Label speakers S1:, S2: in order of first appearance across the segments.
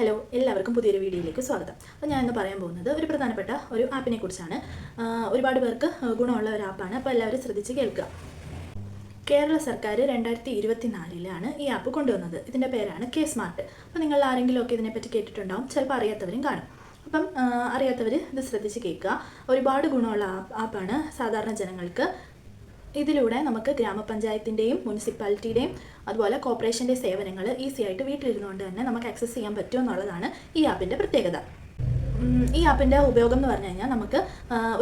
S1: Hello, എല്ലാവർക്കും പുതിയൊരു വീഡിയോയിലേക്ക് സ്വാഗതം. അപ്പോൾ ഞാൻ ഇന്ന് പറയാൻ പോകുന്നത് ഒരു പ്രധാനപ്പെട്ട ഒരു ആപ്പിനെ കുറിച്ചാണ്. ഒരുപാട് പേർക്ക് ഗുണമുള്ള ഒരു ആപ്പാണ്. അപ്പോൾ എല്ലാവരും ശ്രദ്ധിച്ച് കേൾക്കുക. കേരള സർക്കാർ 2024 ഈ ആപ്പ് കൊണ്ടുവന്നത്. ഇതിൻ്റെ പേരാണ് കെ സ്മാർട്ട്. അപ്പോൾ നിങ്ങൾ ആരെങ്കിലുമൊക്കെ ഇതിനെപ്പറ്റി കേട്ടിട്ടുണ്ടാവും, ചിലപ്പോൾ അറിയാത്തവരും കാണും. അപ്പം അറിയാത്തവർ ഇത് ശ്രദ്ധിച്ച് കേൾക്കുക. ഒരുപാട് ഗുണമുള്ള ആപ്പാണ് സാധാരണ ജനങ്ങൾക്ക്. ഇതിലൂടെ നമുക്ക് ഗ്രാമപഞ്ചായത്തിൻ്റെയും മുനിസിപ്പാലിറ്റിയുടെയും അതുപോലെ കോർപ്പറേഷൻ്റെ സേവനങ്ങൾ ഈസി ആയിട്ട് വീട്ടിലിരുന്നുകൊണ്ട് തന്നെ നമുക്ക് ആക്സസ് ചെയ്യാൻ പറ്റും എന്നുള്ളതാണ് ഈ ആപ്പിൻ്റെ പ്രത്യേകത. ഈ ആപ്പിൻ്റെ ഉപയോഗം എന്ന് പറഞ്ഞു കഴിഞ്ഞാൽ നമുക്ക്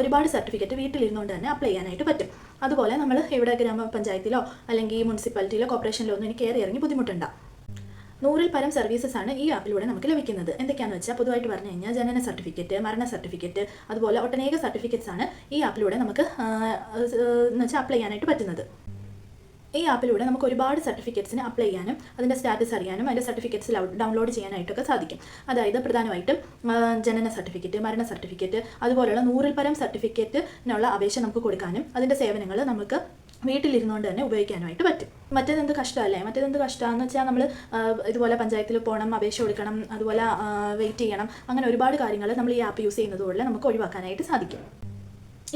S1: ഒരുപാട് സർട്ടിഫിക്കറ്റ് വീട്ടിലിരുന്നുകൊണ്ട് തന്നെ അപ്ലൈ ചെയ്യാനായിട്ട് പറ്റും. അതുപോലെ നമ്മൾ ഇവിടെ ഗ്രാമപഞ്ചായത്തിലോ അല്ലെങ്കിൽ മുനിസിപ്പാലിറ്റിയിലോ കോർപ്പറേഷനിലോ ഒന്നും ഇനി കയറി ഇറങ്ങി ബുദ്ധിമുട്ടുണ്ടാകും. 100-ൽ പരം സർവീസസ് ആണ് ഈ ആപ്പിലൂടെ നമുക്ക് ലഭിക്കുന്നത്. എന്തൊക്കെയാണെന്ന് വെച്ചാൽ പൊതുവായിട്ട് പറഞ്ഞു കഴിഞ്ഞാൽ ജനന സർട്ടിഫിക്കറ്റ്, മരണ സർട്ടിഫിക്കറ്റ്, അതുപോലെ ഒട്ടനേക സർട്ടിഫിക്കറ്റ്സ് ആണ് ഈ ആപ്പിലൂടെ നമുക്ക് എന്ന് വെച്ചാൽ അപ്ലൈ ചെയ്യാനായിട്ട് പറ്റുന്നത്. ഈ ആപ്പിലൂടെ നമുക്ക് ഒരുപാട് സർട്ടിഫിക്കറ്റ്സിന് അപ്ലൈ ചെയ്യാനും അതിൻ്റെ സ്റ്റാറ്റസ് അറിയാനും അതിൻ്റെ സർട്ടിഫിക്കറ്റ്സ് ഡൗൺലോഡ് ചെയ്യാനായിട്ടൊക്കെ സാധിക്കും. അതായത് പ്രധാനമായിട്ടും ജനന സർട്ടിഫിക്കറ്റ്, മരണ സർട്ടിഫിക്കറ്റ്, അതുപോലെയുള്ള 100-ൽ പരം സർട്ടിഫിക്കറ്റിനുള്ള അപേക്ഷ നമുക്ക് കൊടുക്കാനും അതിൻ്റെ സേവനങ്ങൾ നമുക്ക് വീട്ടിലിരുന്നുകൊണ്ട് തന്നെ ഉപയോഗിക്കാനായിട്ട് പറ്റും. മറ്റേതെന്ത് കഷ്ടമല്ലേ? മറ്റേതെന്ത് കഷ്ടമാണെന്ന് വെച്ചാൽ നമ്മൾ ഇതുപോലെ പഞ്ചായത്തിൽ പോകണം, അപേക്ഷ കൊടുക്കണം, അതുപോലെ വെയിറ്റ് ചെയ്യണം. അങ്ങനെ ഒരുപാട് കാര്യങ്ങൾ നമ്മൾ ഈ ആപ്പ് യൂസ് ചെയ്യുന്നതുകൊണ്ട് നമുക്ക് ഒഴിവാക്കാനായിട്ട് സാധിക്കും.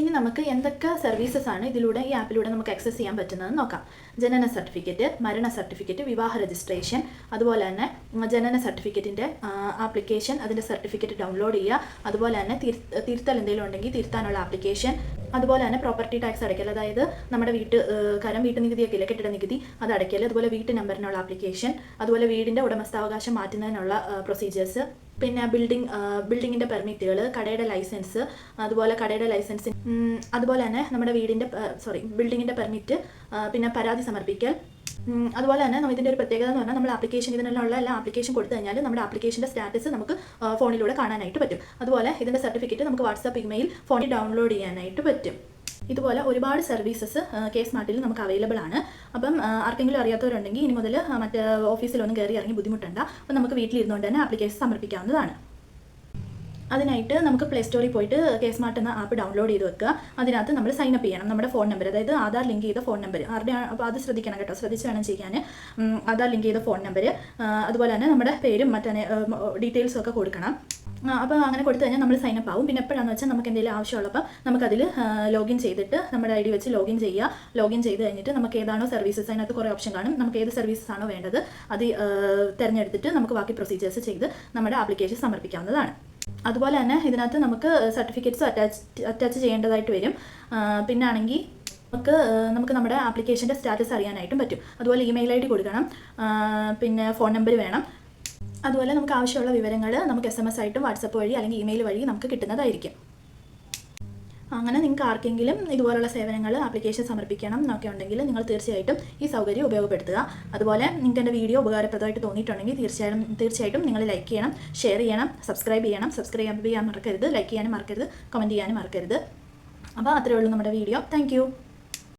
S1: ഇനി നമുക്ക് എന്തൊക്കെ സർവീസസ് ആണ് ഇതിലൂടെ ഈ ആപ്പിലൂടെ നമുക്ക് ആക്സസ് ചെയ്യാൻ പറ്റുന്നതെന്ന് നോക്കാം. ജനന സർട്ടിഫിക്കറ്റ്, മരണ സർട്ടിഫിക്കറ്റ്, വിവാഹ രജിസ്ട്രേഷൻ, അതുപോലെ തന്നെ ജനന സർട്ടിഫിക്കറ്റിൻ്റെ ആപ്ലിക്കേഷൻ, അതിൻ്റെ സർട്ടിഫിക്കറ്റ് ഡൗൺലോഡ് ചെയ്യുക, അതുപോലെ തന്നെ തിരുത്തൽ എന്തെങ്കിലും ഉണ്ടെങ്കിൽ തിരുത്താനുള്ള ആപ്ലിക്കേഷൻ, അതുപോലെ തന്നെ പ്രോപ്പർട്ടി ടാക്സ് അടയ്ക്കൽ, അതായത് നമ്മുടെ വീട്ടു നികുതിയൊക്കെ ഇല്ല, കെട്ടിട നികുതി അത് അടയ്ക്കൽ, അതുപോലെ വീട്ടു നമ്പറിനുള്ള ആപ്ലിക്കേഷൻ, അതുപോലെ വീടിൻ്റെ ഉടമസ്ഥാവകാശം മാറ്റുന്നതിനുള്ള പ്രൊസീജിയേഴ്സ്, പിന്നെ ബിൽഡിങ്ങിൻ്റെ പെർമിറ്റുകൾ, കടയുടെ ലൈസൻസ്, അതുപോലെ കടയുടെ ലൈസൻസ്, അതുപോലെ തന്നെ നമ്മുടെ ബിൽഡിങ്ങിൻ്റെ പെർമിറ്റ്, പിന്നെ പരാതി സമർപ്പിക്കൽ. അതുപോലെ തന്നെ ഇതിൻ്റെ ഒരു പ്രത്യേകത എന്ന് പറഞ്ഞാൽ നമ്മൾ ഇതിനുള്ള എല്ലാ ആപ്ലിക്കേഷൻ കൊടുത്തു കഴിഞ്ഞാൽ നമ്മുടെ ആപ്ലിക്കേഷൻ്റെ സ്റ്റാറ്റസ് നമുക്ക് ഫോണിലൂടെ കാണാനായിട്ട് പറ്റും. അതുപോലെ ഇതിൻ്റെ സർട്ടിഫിക്കറ്റ് നമുക്ക് വാട്സാപ്പ്, ഇമെയിൽ, ഫോണിൽ ഡൗൺലോഡ് ചെയ്യാനായിട്ട് പറ്റും. ഇതുപോലെ ഒരുപാട് സർവീസസ് കെ സ്മാർട്ടിൽ നമുക്ക് അവൈലബിൾ ആണ്. അപ്പം ആർക്കെങ്കിലും അറിയാത്തവരുണ്ടെങ്കിൽ ഇനി മുതൽ മറ്റേ ഓഫീസിലൊന്നും കയറി ഇറങ്ങി ബുദ്ധിമുട്ടണ്ട. അപ്പം നമുക്ക് വീട്ടിലിരുന്നുകൊണ്ട് തന്നെ ആപ്ലിക്കേഷൻ സമർപ്പിക്കാവുന്നതാണ്. അതിനായിട്ട് നമുക്ക് പ്ലേ സ്റ്റോറിൽ പോയിട്ട് കെ സ്മാർട്ട് എന്ന ആപ്പ് ഡൗൺലോഡ് ചെയ്ത് വെക്കുക. അതിനകത്ത് നമ്മൾ സൈനപ്പ് ചെയ്യണം. നമ്മുടെ ഫോൺ നമ്പർ, അതായത് ആധാർ ലിങ്ക് ചെയ്ത ഫോൺ നമ്പർ, അപ്പോൾ അത് ശ്രദ്ധിക്കണം കേട്ടോ, ശ്രദ്ധിച്ച് വേണം ചെയ്യാൻ. ആധാർ ലിങ്ക് ചെയ്ത ഫോൺ നമ്പർ, അതുപോലെ തന്നെ നമ്മുടെ പേരും മറ്റേ ഡീറ്റെയിൽസും ഒക്കെ കൊടുക്കണം. അപ്പോൾ അങ്ങനെ കൊടുത്തു കഴിഞ്ഞാൽ നമ്മൾ സൈനപ്പ് ആവും. പിന്നെ എപ്പോഴാണെന്ന് വെച്ചാൽ നമുക്ക് എന്തെങ്കിലും ആവശ്യമുള്ളപ്പോൾ നമുക്കതിൽ ലോഗിൻ ചെയ്തിട്ട് നമ്മുടെ ID വെച്ച് ലോഗിൻ ചെയ്യുക. ലോഗിൻ ചെയ്ത് കഴിഞ്ഞിട്ട് നമുക്ക് ഏതാണോ സർവീസസ്, അതിനകത്ത് കുറേ ഓപ്ഷൻ കാണും. നമുക്ക് ഏത് സർവീസസ് ആണോ വേണ്ടത് അത് തിരഞ്ഞെടുത്തിട്ട് നമുക്ക് ബാക്കി പ്രൊസീജിയേഴ്സ് ചെയ്ത് നമ്മുടെ ആപ്ലിക്കേഷൻ സമർപ്പിക്കാവുന്നതാണ്. അതുപോലെ തന്നെ ഇതിനകത്ത് നമുക്ക് സർട്ടിഫിക്കറ്റ്സ് അറ്റാച്ച് ചെയ്യേണ്ടതായിട്ട് വരും. പിന്നെ ആണെങ്കിൽ നമുക്ക് നമ്മുടെ ആപ്ലിക്കേഷൻ്റെ സ്റ്റാറ്റസ് അറിയാനായിട്ടും പറ്റും. അതുപോലെ ഇമെയിൽ ID കൊടുക്കണം, പിന്നെ ഫോൺ നമ്പർ വേണം. അതുപോലെ നമുക്ക് ആവശ്യമുള്ള വിവരങ്ങൾ നമുക്ക് SMS ആയിട്ടും വാട്സപ്പ് വഴി അല്ലെങ്കിൽ ഇമെയിൽ വഴി നമുക്ക് കിട്ടുന്നതായിരിക്കും. അങ്ങനെ നിങ്ങൾക്ക് ആർക്കെങ്കിലും ഇതുപോലുള്ള സേവനങ്ങൾ ആപ്ലിക്കേഷൻ സമർപ്പിക്കണം എന്നൊക്കെ ഉണ്ടെങ്കിൽ നിങ്ങൾ തീർച്ചയായിട്ടും ഈ സൗകര്യം ഉപയോഗപ്പെടുത്തുക. അതുപോലെ നിങ്ങൾക്ക് എൻ്റെ വീഡിയോ ഉപകാരപ്രദമായിട്ട് തോന്നിയിട്ടുണ്ടെങ്കിൽ തീർച്ചയായിട്ടും നിങ്ങൾ ലൈക്ക് ചെയ്യണം, ഷെയർ ചെയ്യണം, സബ്സ്ക്രൈബ് ചെയ്യാൻ മറക്കരുത്, ലൈക്ക് ചെയ്യാനും മറക്കരുത്, കമൻറ്റ് ചെയ്യാനും മറക്കരുത്. അപ്പോൾ അത്രയേ ഉള്ളൂ നമ്മുടെ വീഡിയോ. താങ്ക്